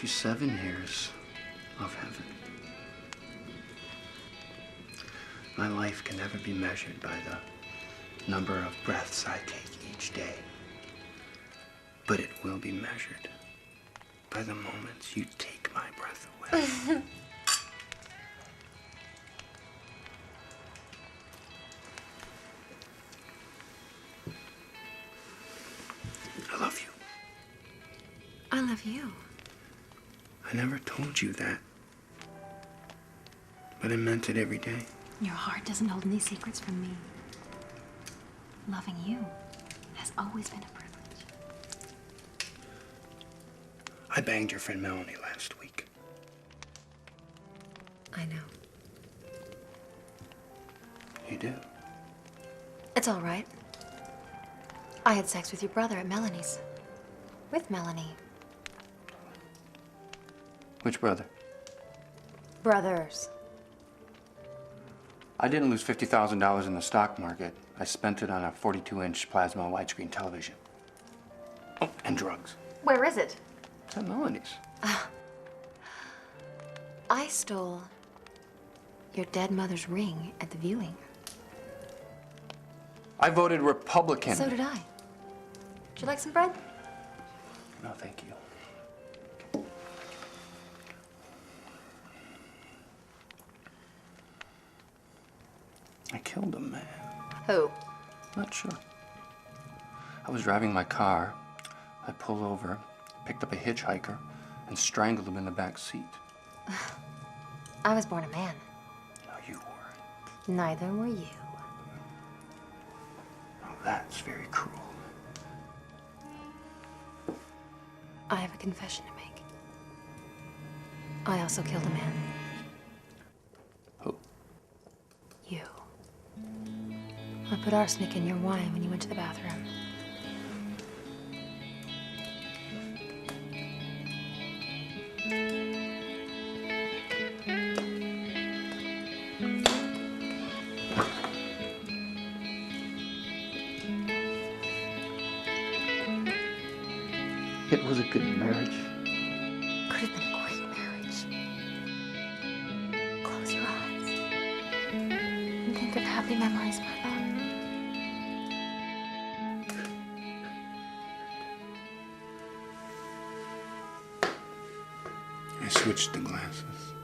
you 7 years of heaven. My life can never be measured by the number of breaths I take each day. But it will be measured by the moments you take my breath away. I love you. I love you. I never told you that. But I meant it every day. Your heart doesn't hold any secrets from me. Loving you has always been a privilege. I banged your friend Melanie last week. I know. You do? It's all right. I had sex with your brother at Melanie's. With Melanie. Which brother? Brothers. I didn't lose $50,000 in the stock market. I spent it on a 42-inch plasma widescreen television. Oh, and drugs. Where is it? It's at Melanie's. I stole your dead mother's ring at the viewing. I voted Republican. So did I. Would you like some bread? No, thank you. I killed a man. Who? Not sure. I was driving my car. I pulled over, picked up a hitchhiker, and strangled him in the back seat. I was born a man. No, you weren't. Neither were you. Oh, that's very cruel. I have a confession to make. I also killed a man. Who? You. I put arsenic in your wine when you went to the bathroom. It was a good marriage. Could have been a great marriage. Close your eyes and think of happy memories, my love. I switched the glasses.